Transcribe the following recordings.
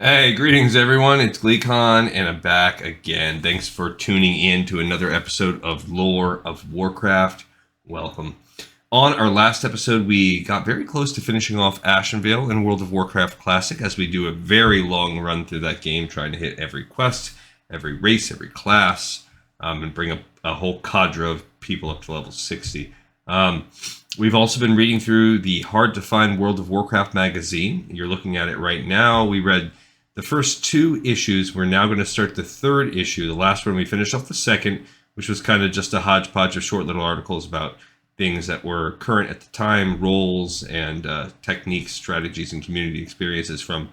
Hey, greetings everyone. It's GleeCon and I'm back again. Thanks for tuning in to another episode of Lore of Warcraft. Welcome. On our last episode, we got very close to finishing off Ashenvale in World of Warcraft Classic as we do a very long run through that game, trying to hit every quest, every race, every class, and bring a whole cadre of people up to level 60. We've also been reading through the Hard to Find World of Warcraft magazine. You're looking at it right now. We read the first two issues. We're now going to start the third issue. The last one, we finished off the second, which was kind of just a hodgepodge of short little articles about things that were current at the time, roles and techniques, strategies, and community experiences from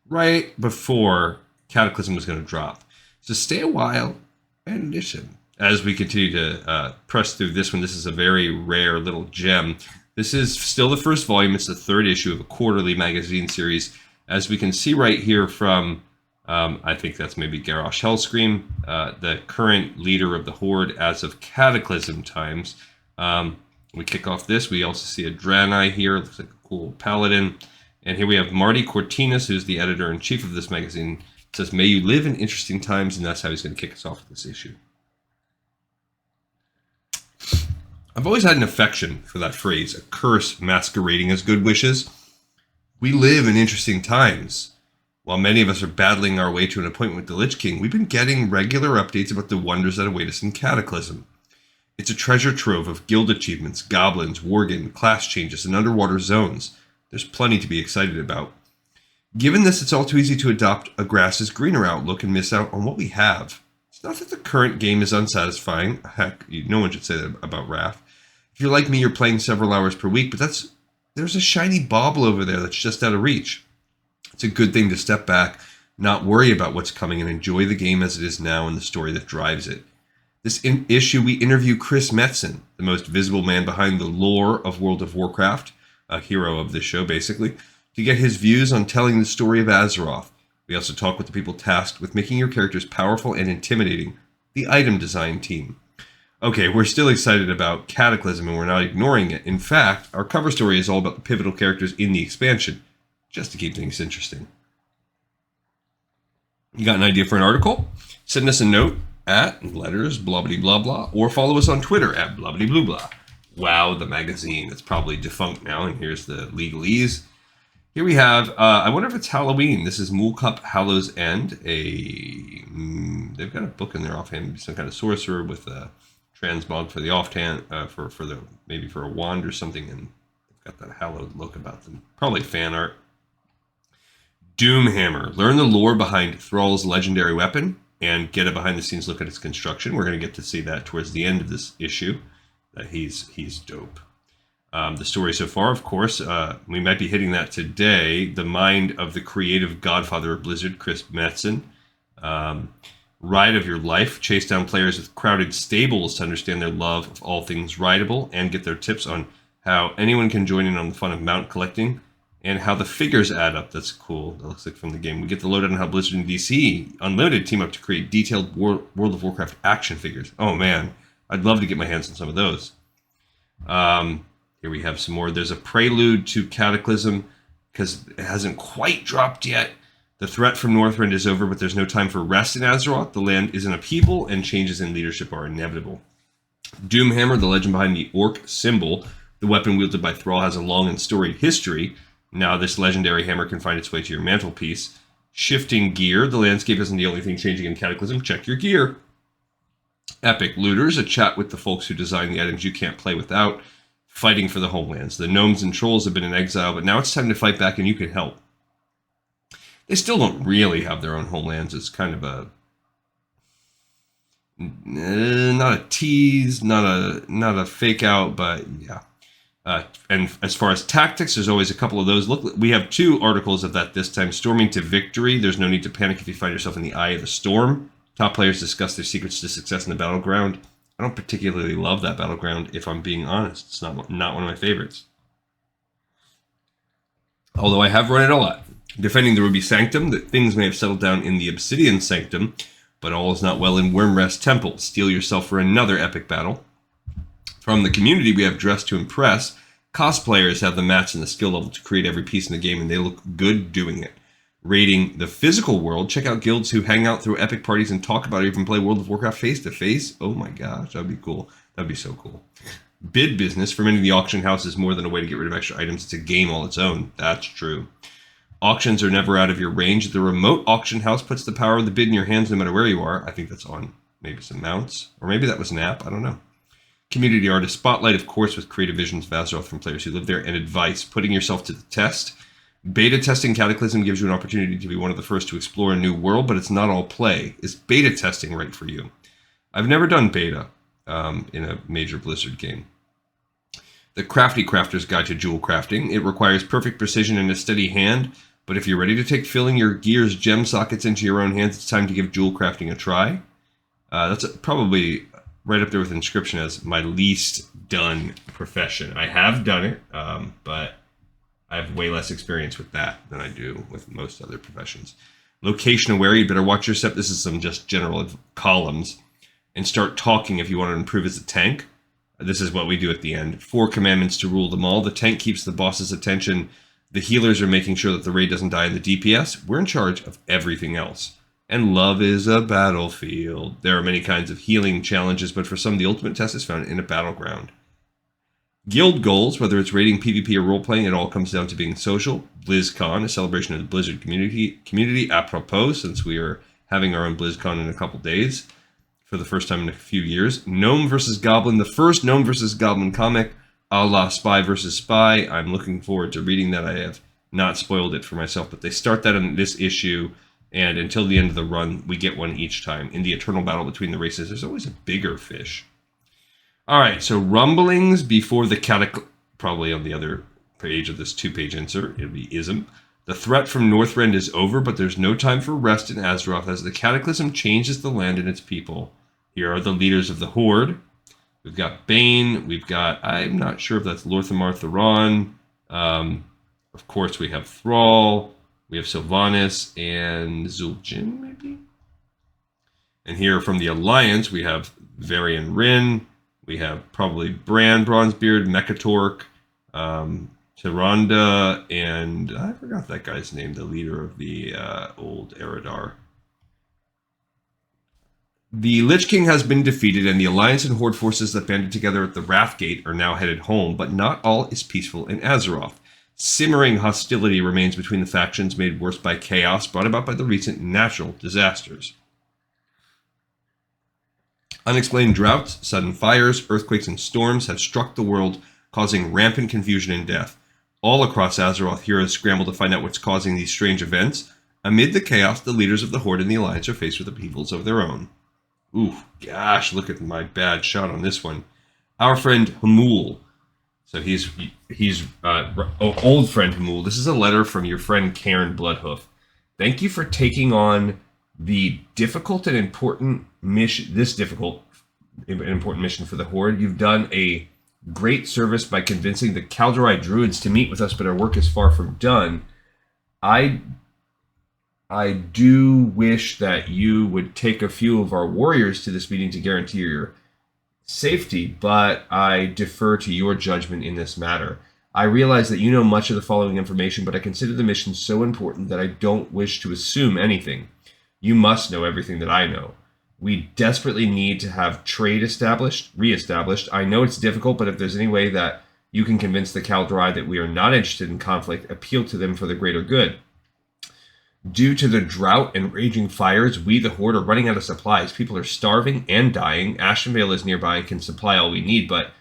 right before Cataclysm was going to drop. So stay a while and listen as we continue to press through this one. This is a very rare little gem. This is still the first volume. It's the third issue of a quarterly magazine series. As we can see right here from, I think that's maybe Garrosh Hellscream, the current leader of the Horde as of Cataclysm times. We kick off this. We also see a Draenei here. Looks like a cool paladin. And here we have Marty Cortinas, who's the editor-in-chief of this magazine. It says, "May you live in interesting times," and that's how he's going to kick us off with this issue. I've always had an affection for that phrase, a curse masquerading as good wishes. We live in interesting times. While many of us are battling our way to an appointment with the Lich King, we've been getting regular updates about the wonders that await us in Cataclysm. It's a treasure trove of guild achievements, goblins, worgen, class changes, and underwater zones. There's plenty to be excited about. Given this, it's all too easy to adopt a grass is greener outlook and miss out on what we have. It's not that the current game is unsatisfying. Heck, no one should say that about Wrath. If you're like me, you're playing several hours per week, but there's a shiny bauble over there that's just out of reach. It's a good thing to step back, not worry about what's coming, and enjoy the game as it is now and the story that drives it. This issue, we interview Chris Metzen, the most visible man behind the lore of World of Warcraft, a hero of this show, basically, to get his views on telling the story of Azeroth. We also talk with the people tasked with making your characters powerful and intimidating, the item design team. Okay, we're still excited about Cataclysm and we're not ignoring it. In fact, our cover story is all about the pivotal characters in the expansion, just to keep things interesting. You got an idea for an article? Send us a note at letters blah blah blah blah, or follow us on Twitter at blah blah blah blah. Wow, the magazine. It's probably defunct now, and here's the legalese. Here we have, I wonder if it's Halloween. This is Mulcup Hallows End. They've got a book in there offhand, some kind of sorcerer with a transmog for the offhand, maybe for a wand or something, and they've got that hallowed look about them. Probably fan art. Doomhammer. Learn the lore behind Thrall's legendary weapon and get a behind-the-scenes look at its construction. We're going to get to see that towards the end of this issue. That he's dope. The story so far, of course, we might be hitting that today. The mind of the creative godfather of Blizzard, Chris Metzen. Ride of your life. Chase down players with crowded stables to understand their love of all things rideable and get their tips on how anyone can join in on the fun of mount collecting and how the figures add up. That's cool. That looks like from the game. We get the lowdown on how Blizzard and DC Unlimited team up to create detailed World of Warcraft action figures. Oh man, I'd love to get my hands on some of those. Here we have some more. There's a prelude to Cataclysm because it hasn't quite dropped yet. The threat from Northrend is over, but there's no time for rest in Azeroth. The land is in upheaval, and changes in leadership are inevitable. Doomhammer, the legend behind the Orc symbol, the weapon wielded by Thrall, has a long and storied history. Now this legendary hammer can find its way to your mantelpiece. Shifting gear, the landscape isn't the only thing changing in Cataclysm. Check your gear. Epic looters, a chat with the folks who design the items you can't play without. Fighting for the homelands. The gnomes and trolls have been in exile, but now it's time to fight back and you can help. They still don't really have their own homelands. It's kind of not a tease, not a fake out, but yeah. And as far as tactics, there's always a couple of those. Look, we have two articles of that this time. Storming to victory. There's no need to panic if you find yourself in the eye of the storm. Top players discuss their secrets to success in the battleground. I don't particularly love that battleground, if I'm being honest. It's not one of my favorites. Although I have run it a lot. Defending the Ruby Sanctum, that things may have settled down in the Obsidian Sanctum, but all is not well in Wyrmrest Temple. Steel yourself for another epic battle. From the community, we have Dress to Impress. Cosplayers have the mats and the skill level to create every piece in the game, and they look good doing it. Raiding the physical world, check out guilds who hang out through epic parties and talk about it, even play World of Warcraft face to face. Oh my gosh, that'd be cool. That'd be so cool. Bid business. For many, the auction house is more than a way to get rid of extra items. It's a game all its own. That's true. Auctions are never out of your range. The remote auction house puts the power of the bid in your hands no matter where you are. I think that's on maybe some mounts, or maybe that was an app. I don't know. Community artist spotlight, of course, with creative visions of Azeroth from players who live there, and advice, putting yourself to the test. Beta testing Cataclysm gives you an opportunity to be one of the first to explore a new world, but it's not all play. Is beta testing right for you? I've never done beta in a major Blizzard game. The Crafty Crafter's Guide to Jewel Crafting. It requires perfect precision and a steady hand, but if you're ready to take filling your gear's gem sockets into your own hands, it's time to give jewel crafting a try. That's probably right up there with Inscription as my least done profession. I have done it, but I have way less experience with that than I do with most other professions. Location aware, you better watch your step. This is some just general columns. And start talking if you want to improve as a tank. This is what we do at the end. 4 commandments to rule them all. The tank keeps the boss's attention. The healers are making sure that the raid doesn't die in the DPS. We're in charge of everything else. And love is a battlefield. There are many kinds of healing challenges, but for some, the ultimate test is found in a battleground. Guild goals, whether it's raiding, PvP, or role-playing, it all comes down to being social. BlizzCon, a celebration of the Blizzard community apropos, since we are having our own BlizzCon in a couple days for the first time in a few years. Gnome versus Goblin, the first Gnome versus Goblin comic, a la Spy versus Spy. I'm looking forward to reading that. I have not spoiled it for myself, but they start that in this issue, and until the end of the run, we get one each time. In the eternal battle between the races, there's always a bigger fish. All right, so rumblings before the Cataclysm, probably on the other page of this 2-page insert, it'll be ism. The threat from Northrend is over, but there's no time for rest in Azeroth as the Cataclysm changes the land and its people. Here are the leaders of the Horde. We've got Bane. We've got, I'm not sure if that's Lorthamar Theron. Of course, we have Thrall. We have Sylvanas and Zul'jin, maybe? And here from the Alliance, we have Varian Rin. We have probably Bran, Bronzebeard, Mechatork, Tyrande, and I forgot that guy's name, the leader of the old Eredar. The Lich King has been defeated, and the Alliance and Horde forces that banded together at the Wrathgate are now headed home, but not all is peaceful in Azeroth. Simmering hostility remains between the factions, made worse by chaos brought about by the recent natural disasters. Unexplained droughts, sudden fires, earthquakes, and storms have struck the world, causing rampant confusion and death. All across Azeroth, heroes scramble to find out what's causing these strange events. Amid the chaos, the leaders of the Horde and the Alliance are faced with upheavals of their own. Ooh, gosh, look at my bad shot on this one. Our friend Hamul. So he's old friend Hamul. This is a letter from your friend Karen Bloodhoof. Thank you for taking on the difficult and important mission. This difficult and important mission for the Horde. You've done a great service by convincing the Kaldorite Druids to meet with us, but our work is far from done. I do wish that you would take a few of our warriors to this meeting to guarantee your safety, but I defer to your judgment in this matter. I realize that you know much of the following information, but I consider the mission so important that I don't wish to assume anything. You must know everything that I know. We desperately need to have trade reestablished. I know it's difficult, but if there's any way that you can convince the Kaldorite that we are not interested in conflict, appeal to them for the greater good. Due to the drought and raging fires, we, the Horde, are running out of supplies. People are starving and dying. Ashenvale is nearby and can supply all we need, but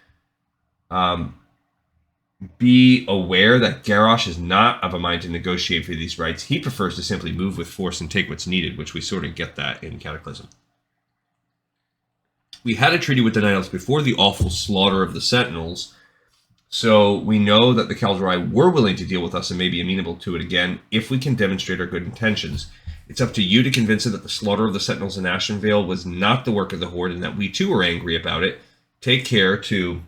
be aware that Garrosh is not of a mind to negotiate for these rights. He prefers to simply move with force and take what's needed, which we sort of get that in Cataclysm. We had a treaty with the Night Elves before the awful slaughter of the Sentinels, so we know that the Kaldorite were willing to deal with us and may be amenable to it again if we can demonstrate our good intentions. It's up to you to convince them that the slaughter of the Sentinels in Ashenvale was not the work of the Horde and that we too are angry about it. Take care to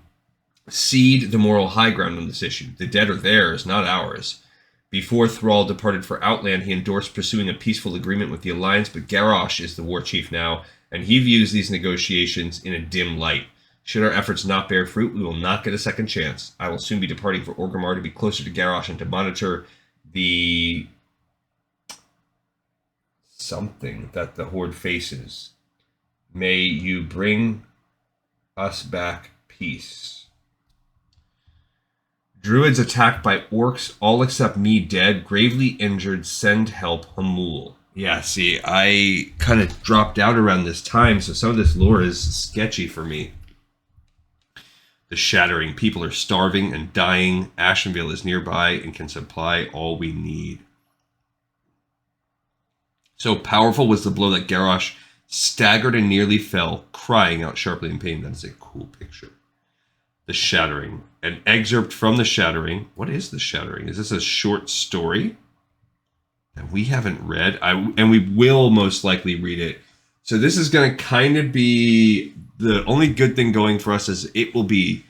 cede the moral high ground on this issue. The dead are theirs, not ours. Before Thrall departed for Outland, he endorsed pursuing a peaceful agreement with the Alliance, but Garrosh is the war chief now, and he views these negotiations in a dim light. Should our efforts not bear fruit, we will not get a second chance. I will soon be departing for Orgrimmar to be closer to Garrosh and to monitor the something that the Horde faces. May you bring us back peace. Druids attacked by orcs, all except me dead, gravely injured, send help Hamul. Yeah, see, I kind of dropped out around this time, so some of this lore is sketchy for me. The Shattering. People are starving and dying. Ashenvale is nearby and can supply all we need. So powerful was the blow that Garrosh staggered and nearly fell, crying out sharply in pain. That is a cool picture. The Shattering. An excerpt from The Shattering. What is The Shattering? Is this a short story that we haven't read? And we will most likely read it. So this is going to kind of be... The only good thing going for us is it will be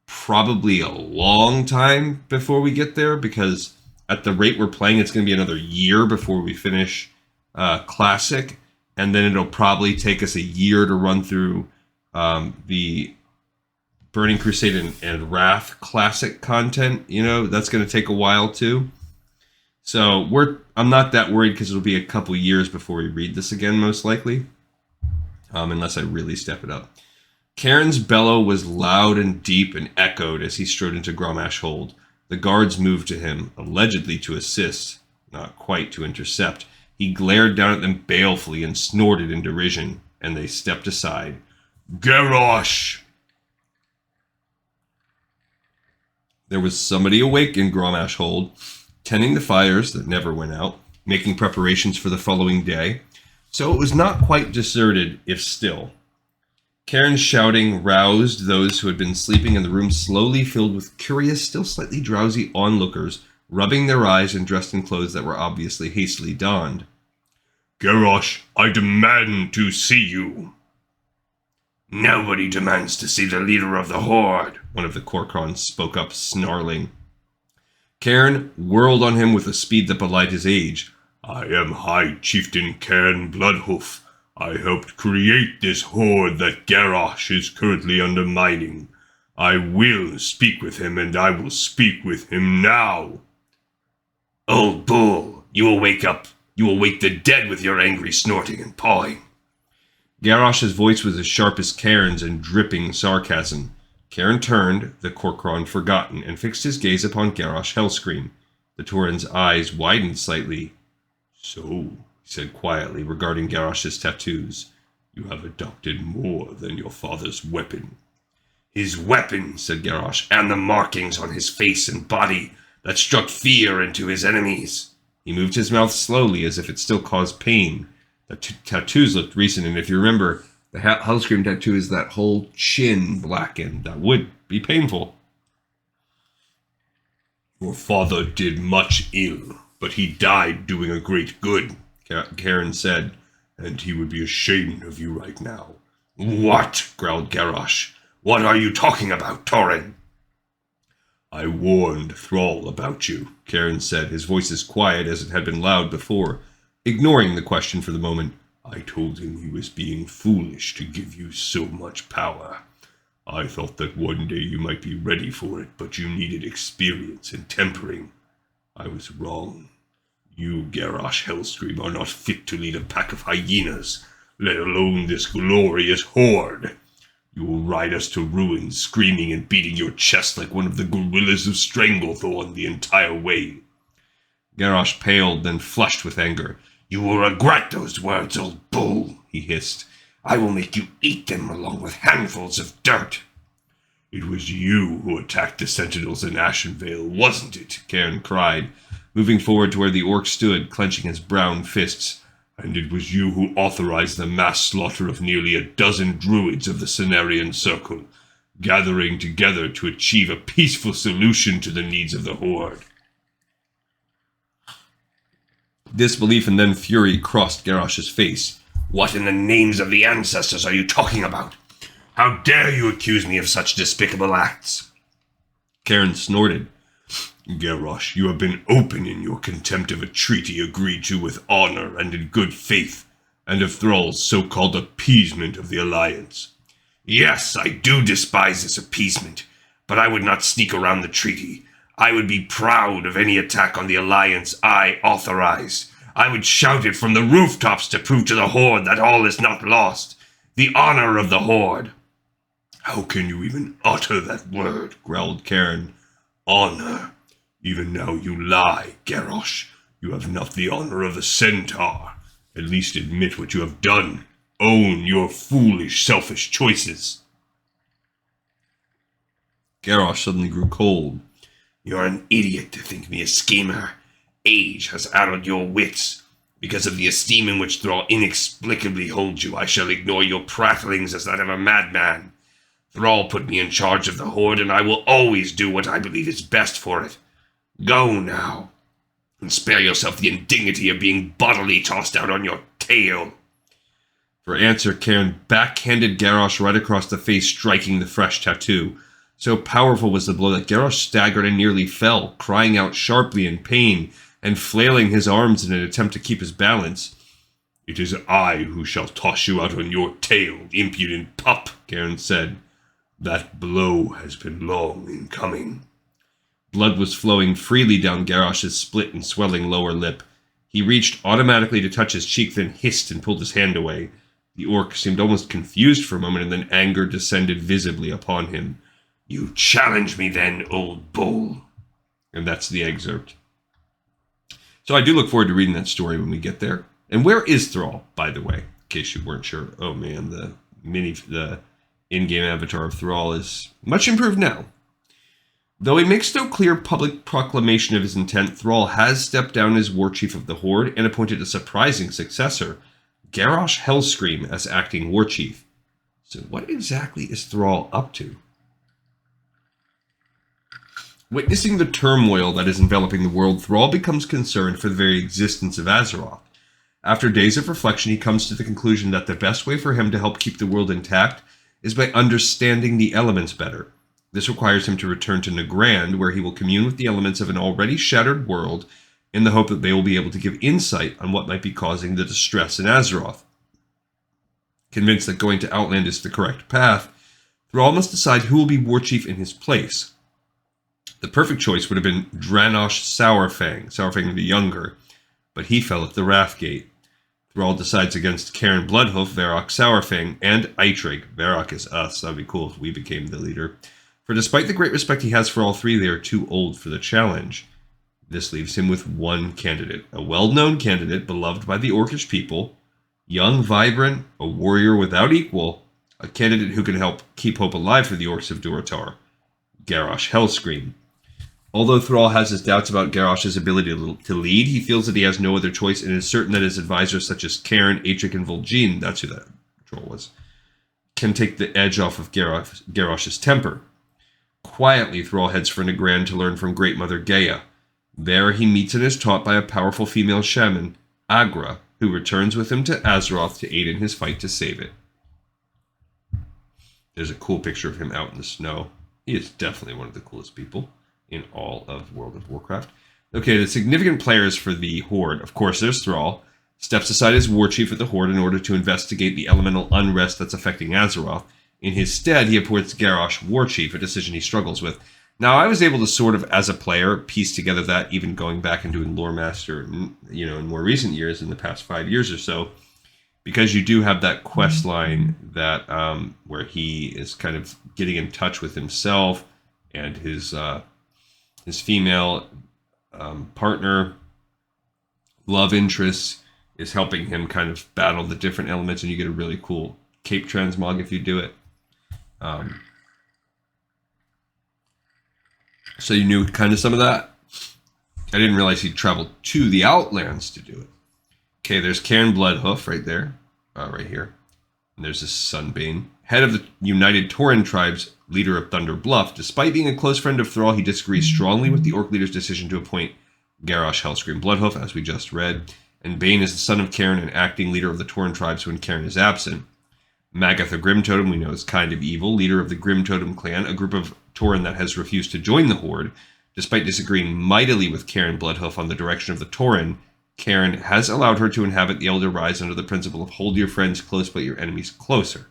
probably a long time before we get there, because at the rate we're playing, it's going to be another year before we finish Classic, and then it'll probably take us a year to run through the Burning Crusade and Wrath Classic content. You know, that's going to take a while too. So I'm not that worried, because it'll be a couple years before we read this again, most likely. Unless I really step it up. Cairn's bellow was loud and deep and echoed as he strode into Gromash Hold. The guards moved to him, allegedly to assist, not quite to intercept. He glared down at them balefully and snorted in derision, and they stepped aside. Garrosh! There was somebody awake in Gromash Hold, tending the fires that never went out, making preparations for the following day. So it was not quite deserted, if still. Cairn's shouting roused those who had been sleeping, and the room slowly filled with curious, still slightly drowsy onlookers, rubbing their eyes and dressed in clothes that were obviously hastily donned. Garrosh, I demand to see you. Nobody demands to see the leader of the Horde, one of the Korkrons spoke up, snarling. Cairn whirled on him with a speed that belied his age. I am High Chieftain Cairn Bloodhoof. I helped create this horde that Garrosh is currently undermining. I will speak with him, and I will speak with him now. Old bull, you will wake the dead with your angry snorting and pawing. Garrosh's voice was as sharp as Cairn's and dripping sarcasm. Cairn turned, the Korkron forgotten, and fixed his gaze upon Garrosh Hellscream. The Tauren's eyes widened slightly. So, he said quietly, regarding Garrosh's tattoos, you have adopted more than your father's weapon. His weapon, said Garrosh, and the markings on his face and body that struck fear into his enemies. He moved his mouth slowly, as if it still caused pain. The tattoos looked recent, and if you remember, the Hellscream tattoo is that whole chin blackened. That would be painful. Your father did much ill, but he died doing a great good, Cairn said, and he would be ashamed of you right now. What? Growled Garrosh. What are you talking about, Tauren? I warned Thrall about you, Cairn said, his voice as quiet as it had been loud before. Ignoring the question for the moment, I told him he was being foolish to give you so much power. I thought that one day you might be ready for it, but you needed experience in tempering. I was wrong. You, Garrosh Hellscream, are not fit to lead a pack of hyenas, let alone this glorious horde. You will ride us to ruin, screaming and beating your chest like one of the gorillas of Stranglethorn the entire way. Garrosh paled, then flushed with anger. You will regret those words, old bull, he hissed. I will make you eat them along with handfuls of dirt. It was you who attacked the sentinels in Ashenvale, wasn't it? Cairn cried, moving forward to where the orc stood, clenching his brown fists. And it was you who authorized the mass slaughter of nearly a dozen druids of the Cenarian Circle, gathering together to achieve a peaceful solution to the needs of the Horde. Disbelief and then fury crossed Garrosh's face. What in the names of the ancestors are you talking about? How dare you accuse me of such despicable acts? Cairn snorted. Garrosh, you have been open in your contempt of a treaty agreed to with honor and in good faith, and of Thrall's so-called appeasement of the Alliance. Yes, I do despise this appeasement, but I would not sneak around the treaty. I would be proud of any attack on the Alliance I authorized. I would shout it from the rooftops to prove to the Horde that all is not lost. The honor of the Horde. How can you even utter that word? Growled Cairn. Honor. Even now you lie, Garrosh. You have not the honor of a centaur. At least admit what you have done. Own your foolish, selfish choices. Garrosh suddenly grew cold. You're an idiot to think me a schemer. Age has addled your wits. Because of the esteem in which Thrall inexplicably holds you, I shall ignore your prattlings as that of a madman. Thrall put me in charge of the Horde, and I will always do what I believe is best for it. Go now, and spare yourself the indignity of being bodily tossed out on your tail. For answer, Cairn backhanded Garrosh right across the face, striking the fresh tattoo. So powerful was the blow that Garrosh staggered and nearly fell, crying out sharply in pain and flailing his arms in an attempt to keep his balance. It is I who shall toss you out on your tail, impudent pup, Cairn said. That blow has been long in coming. Blood was flowing freely down Garrosh's split and swelling lower lip. He reached automatically to touch his cheek, then hissed and pulled his hand away. The orc seemed almost confused for a moment, and then anger descended visibly upon him. You challenge me then, old bull. And that's the excerpt. So I do look forward to reading that story when we get there. And where is Thrall, by the way? In case you weren't sure. Oh man, the in-game avatar of Thrall is much improved now. Though he makes no clear public proclamation of his intent, Thrall has stepped down as war chief of the Horde and appointed a surprising successor, Garrosh Hellscream, as acting war chief. So what exactly is Thrall up to? Witnessing the turmoil that is enveloping the world, Thrall becomes concerned for the very existence of Azeroth. After days of reflection, he comes to the conclusion that the best way for him to help keep the world intact is by understanding the elements better. This requires him to return to Nagrand, where he will commune with the elements of an already shattered world in the hope that they will be able to give insight on what might be causing the distress in Azeroth. Convinced that going to Outland is the correct path, Thrall must decide who will be war chief in his place. The perfect choice would have been Dranosh Sourfang the Younger, but he fell at the Wrathgate. Thrall decides against Cairn Bloodhoof, Varrock Sourfang, and Eitrigg. Varrock is us. That'd be cool if we became the leader. For despite the great respect he has for all three, they are too old for the challenge. This leaves him with one candidate, a well-known candidate beloved by the Orcish people, young, vibrant, a warrior without equal, a candidate who can help keep hope alive for the Orcs of Durotar, Garrosh Hellscream. Although Thrall has his doubts about Garrosh's ability to lead, he feels that he has no other choice and is certain that his advisors such as Cairn, Eitrigg, and Vol'jin, that's who that troll was, can take the edge off of Garrosh's temper. Quietly, Thrall heads for Nagrand to learn from Great Mother Gaia. There he meets and is taught by a powerful female shaman, Agra, who returns with him to Azeroth to aid in his fight to save it. There's a cool picture of him out in the snow. He is definitely one of the coolest people in all of World of Warcraft. Okay, the significant players for the Horde. Of course, there's Thrall. Steps aside as war chief of the Horde in order to investigate the elemental unrest that's affecting Azeroth. In his stead, he appoints Garrosh war chief, a decision he struggles with. Now, I was able to sort of, as a player, piece together that, even going back and doing Lore Master, in more recent years, in the past 5 years or so, because you do have that quest line that where he is kind of getting in touch with himself and his female partner, love interest, is helping him kind of battle the different elements, and you get a really cool cape transmog if you do it. So you knew kind of some of that. I didn't realize he'd traveled to the Outlands to do it. Okay, there's Cairn Bloodhoof right there, right here. And there's this Sunbane, head of the United Tauren tribes, leader of Thunder Bluff. Despite being a close friend of Thrall, he disagrees strongly with the Orc leader's decision to appoint Garrosh Hellscream Bloodhoof, as we just read. And Bane is the son of Cairn and acting leader of the Tauren tribes when Cairn is absent. Magath the Grim Totem, we know, is kind of evil, leader of the Grim Totem clan, a group of Tauren that has refused to join the Horde. Despite disagreeing mightily with Cairn Bloodhoof on the direction of the Tauren, Cairn has allowed her to inhabit the Elder Rise under the principle of hold your friends close but your enemies closer.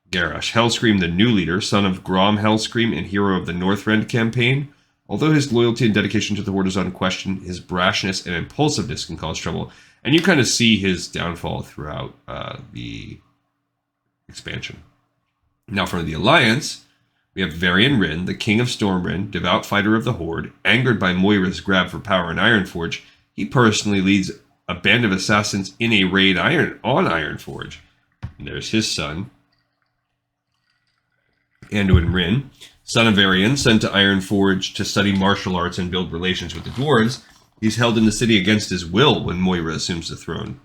Garrosh Hellscream, the new leader, son of Grom Hellscream and hero of the Northrend campaign, Although his loyalty and dedication to the Horde is unquestioned, his brashness and impulsiveness can cause trouble. And you kind of see his downfall throughout the expansion. Now, from the Alliance, we have Varian Wrynn, the King of Stormwind, devout fighter of the Horde. Angered by Moira's grab for power in Ironforge, he personally leads a band of assassins in a raid on Ironforge. And there's his son, Anduin Wrynn, son of Varian, sent to Ironforge to study martial arts and build relations with the dwarves. He's held in the city against his will when Moira assumes the throne.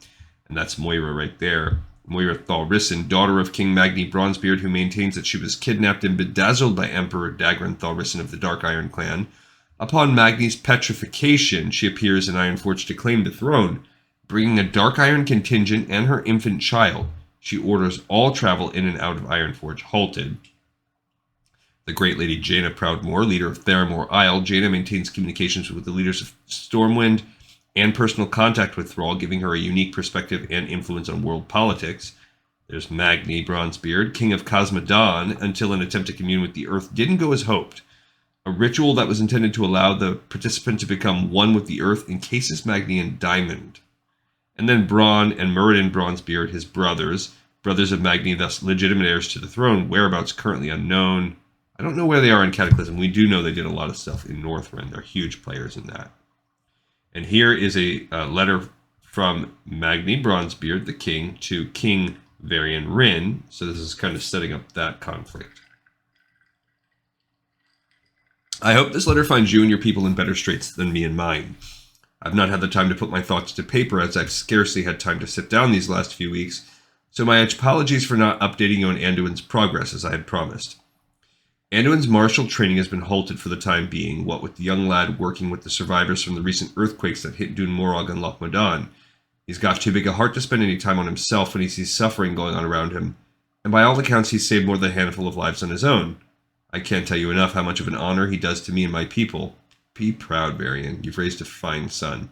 And that's Moira right there. Moira Thalrissan, daughter of King Magni Bronzebeard, who maintains that she was kidnapped and bedazzled by Emperor Dagran Thalrissan of the Dark Iron Clan. Upon Magni's petrification, she appears in Ironforge to claim the throne. Bringing a Dark Iron contingent and her infant child, she orders all travel in and out of Ironforge halted. The great lady Jaina Proudmoore, leader of Theramore Isle. Jaina maintains communications with the leaders of Stormwind and personal contact with Thrall, giving her a unique perspective and influence on world politics. There's Magni Bronzebeard, king of Cosmodan, until an attempt to commune with the Earth didn't go as hoped. A ritual that was intended to allow the participant to become one with the Earth encases Magni in diamond. And then Bronn and Muradin Bronzebeard, his brothers of Magni, thus legitimate heirs to the throne, whereabouts currently unknown. I don't know where they are in Cataclysm. We do know they did a lot of stuff in Northrend. They're huge players in that. And here is a letter from Magni Bronzebeard, the king, to King Varian Wrynn. So this is kind of setting up that conflict. I hope this letter finds you and your people in better straits than me and mine. I've not had the time to put my thoughts to paper, as I've scarcely had time to sit down these last few weeks, so my apologies for not updating you on Anduin's progress as I had promised. Anduin's martial training has been halted for the time being, what with the young lad working with the survivors from the recent earthquakes that hit Dun Morag and Loch Modan. He's got too big a heart to spend any time on himself when he sees suffering going on around him, and by all accounts he's saved more than a handful of lives on his own. I can't tell you enough how much of an honor he does to me and my people. Be proud, Varian. You've raised a fine son.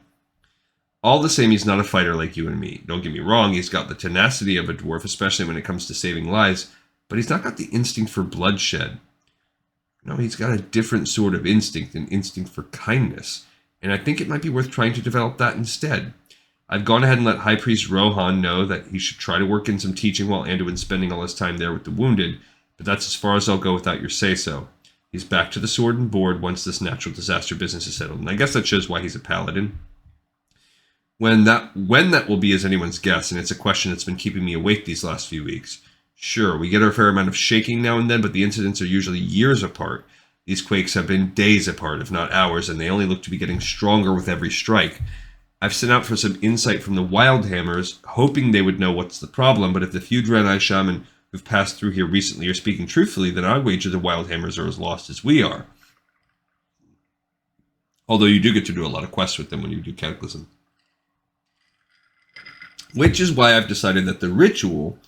All the same, he's not a fighter like you and me. Don't get me wrong, he's got the tenacity of a dwarf, especially when it comes to saving lives, but he's not got the instinct for bloodshed. No, he's got a different sort of instinct, an instinct for kindness, and I think it might be worth trying to develop that instead. I've gone ahead and let High Priest Rohan know that he should try to work in some teaching while Anduin's spending all his time there with the wounded, but that's as far as I'll go without your say-so. He's back to the sword and board once this natural disaster business is settled, and I guess that shows why he's a paladin. When that will be is anyone's guess, and it's a question that's been keeping me awake these last few weeks. Sure, we get our fair amount of shaking now and then, but the incidents are usually years apart. These quakes have been days apart, if not hours, and they only look to be getting stronger with every strike. I've sent out for some insight from the Wildhammers, hoping they would know what's the problem, but if the few Draenei shaman who've passed through here recently are speaking truthfully, then I wager the Wildhammers are as lost as we are. Although you do get to do a lot of quests with them when you do Cataclysm. Which is why I've decided that the ritual,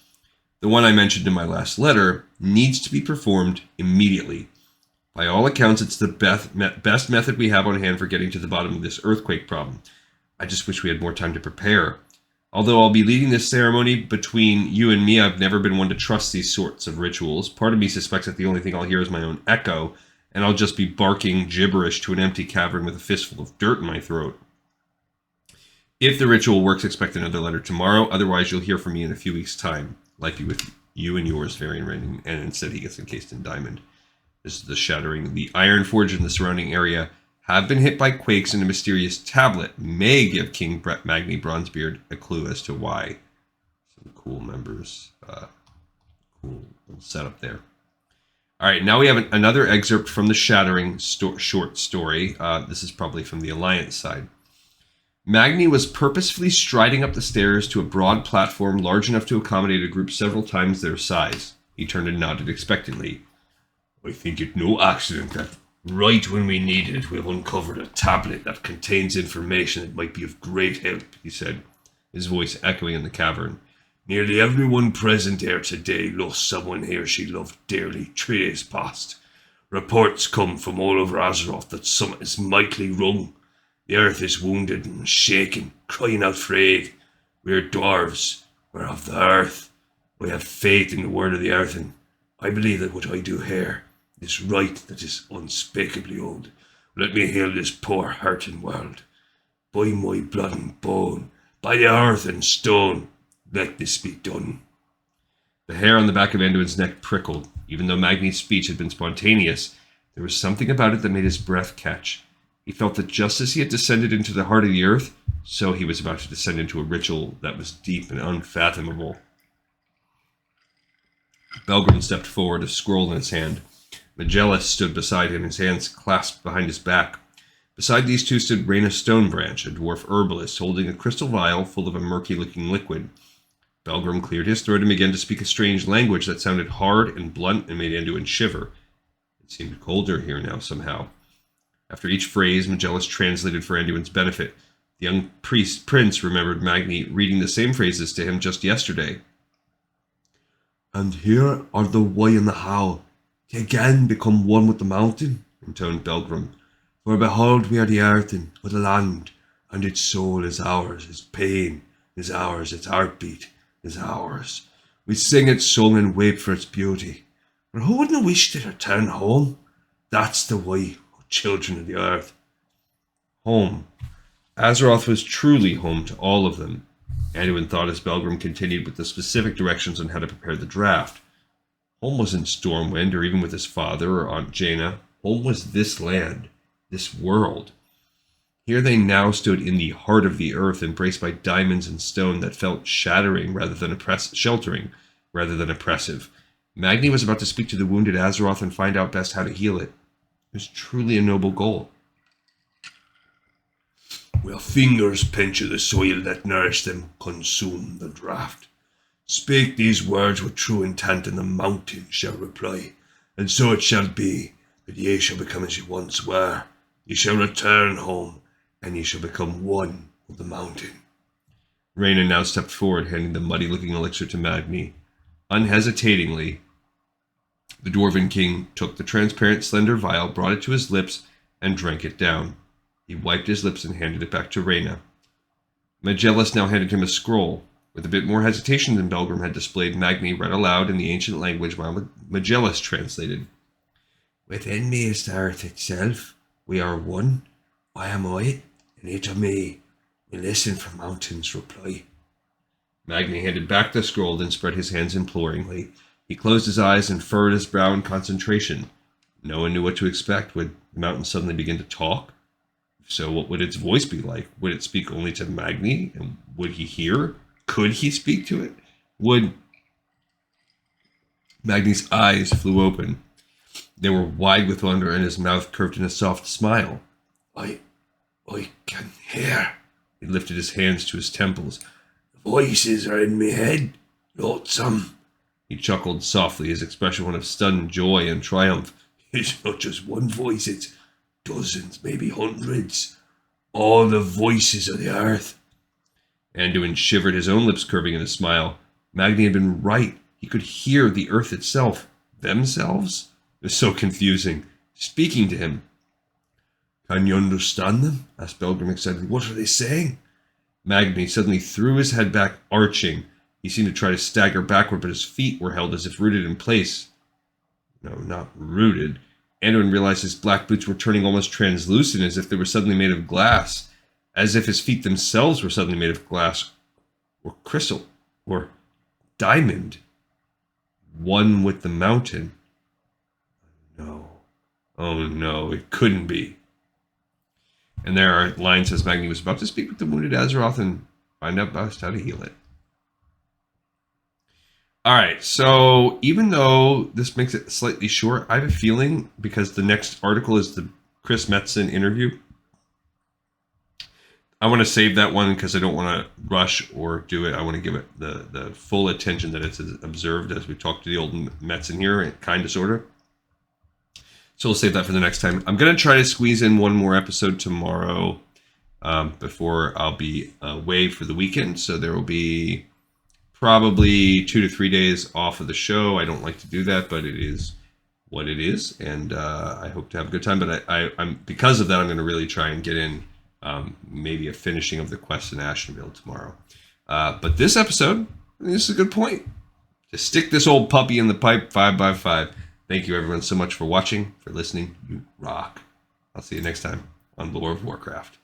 the one I mentioned in my last letter, needs to be performed immediately. By all accounts, it's the best method we have on hand for getting to the bottom of this earthquake problem. I just wish we had more time to prepare. Although I'll be leading this ceremony between you and me, I've never been one to trust these sorts of rituals. Part of me suspects that the only thing I'll hear is my own echo, and I'll just be barking gibberish to an empty cavern with a fistful of dirt in my throat. If the ritual works, expect another letter tomorrow. Otherwise, you'll hear from me in a few weeks' time. Life be with you and yours, Varian Wrynn, and instead he gets encased in diamond. This is the shattering. The Ironforge and the surrounding area have been hit by quakes, and a mysterious tablet may give King Magni Bronzebeard a clue as to why. Some cool members. Cool setup there. All right, now we have another excerpt from the Shattering short story. This is probably from the Alliance side. Magni was purposefully striding up the stairs to a broad platform large enough to accommodate a group several times their size. He turned and nodded expectantly. I think it no accident that right when we needed it, we've uncovered a tablet that contains information that might be of great help, he said, his voice echoing in the cavern. Nearly everyone present here today lost someone here she loved dearly 3 days past. Reports come from all over Azeroth that something is mightily wrong. The earth is wounded and shaken, crying out for aid. We're dwarves. We're of the earth. We have faith in the word of the earth, and I believe that what I do here is right that is unspeakably old. Let me heal this poor hurting world. By my blood and bone, by the earth and stone, let this be done. The hair on the back of Anduin's neck prickled. Even though Magni's speech had been spontaneous, there was something about it that made his breath catch. He felt that just as he had descended into the heart of the earth, so he was about to descend into a ritual that was deep and unfathomable. Belgrim stepped forward, a scroll in his hand. Magellas stood beside him, his hands clasped behind his back. Beside these two stood Raina Stonebranch, a dwarf herbalist, holding a crystal vial full of a murky-looking liquid. Belgrim cleared his throat and began to speak a strange language that sounded hard and blunt and made Anduin shiver. It seemed colder here now, somehow. After each phrase, Magellas translated for Anduin's benefit. The young prince remembered Magni reading the same phrases to him just yesterday. "And here are the why and the how, to again become one with the mountain," intoned Belgrim. "For behold, we are the earth and the land, and its soul is ours, its pain is ours, its heartbeat is ours. We sing its song and wait for its beauty. But who wouldn't wish to return home? That's the way, children of the earth." Home. Azeroth was truly home to all of them. Anduin thought as Belgrim continued with the specific directions on how to prepare the draft. Home wasn't Stormwind or even with his father or Aunt Jaina. Home was this land, this world. Here they now stood in the heart of the earth, embraced by diamonds and stone that felt sheltering rather than oppressive. Magni was about to speak to the wounded Azeroth and find out best how to heal it. It was truly a noble goal. "Where fingers pinch the soil that nourish them, consume the draught. Speak these words with true intent, and the mountain shall reply. And so it shall be, that ye shall become as ye once were. Ye shall return home, and ye shall become one with the mountain." Raina now stepped forward, handing the muddy-looking elixir to Magni. Unhesitatingly, the Dwarven King took the transparent, slender vial, brought it to his lips, and drank it down. He wiped his lips and handed it back to Raina. Magellas now handed him a scroll. With a bit more hesitation than Belgrim had displayed, Magni read aloud in the ancient language while Magellas translated. "Within me is the earth itself. We are one. I am I, and it of me. We listen for mountains' reply." Magni handed back the scroll, then spread his hands imploringly. He closed his eyes and furrowed his brow in concentration. No one knew what to expect. Would the mountain suddenly begin to talk? If so, what would its voice be like? Would it speak only to Magni? And would he hear? Could he speak to it? Magni's eyes flew open. They were wide with wonder, and his mouth curved in a soft smile. I can hear." He lifted his hands to his temples. "The voices are in me head. Lotsome." He chuckled softly, his expression one of stunned joy and triumph. "It's not just one voice, it's dozens, maybe hundreds. All the voices of the earth." Anduin shivered, his own lips curving in a smile. Magni had been right. He could hear the earth itself. Themselves? It was so confusing. Speaking to him. "Can you understand them?" asked Belgrim excitedly. "What are they saying?" Magni suddenly threw his head back, arching. He seemed to try to stagger backward, but his feet were held as if rooted in place. No, not rooted. Anduin realized his black boots were turning almost translucent, as if they were suddenly made of glass. As if his feet themselves were suddenly made of glass, or crystal, or diamond. One with the mountain. No. Oh no, it couldn't be. And there are lines as Magni was about to speak with the wounded Azeroth and find out best how to heal it. Alright, so even though this makes it slightly short, I have a feeling, because the next article is the Chris Metzen interview, I want to save that one because I don't want to rush or do it. I want to give it the full attention that it's observed as we talk to the old Metzen here, kind of, sort of. So we'll save that for the next time. I'm going to try to squeeze in one more episode tomorrow before I'll be away for the weekend. So there will be probably 2 to 3 days off of the show. I don't like to do that, but it is what it is. And I hope to have a good time. But I'm because of that, I'm going to really try and get in maybe a finishing of the quest in Ashenville tomorrow. But this episode, this is a good point. To stick this old puppy in the pipe 5x5. Thank you everyone so much for watching, for listening. You rock. I'll see you next time on Lore of Warcraft.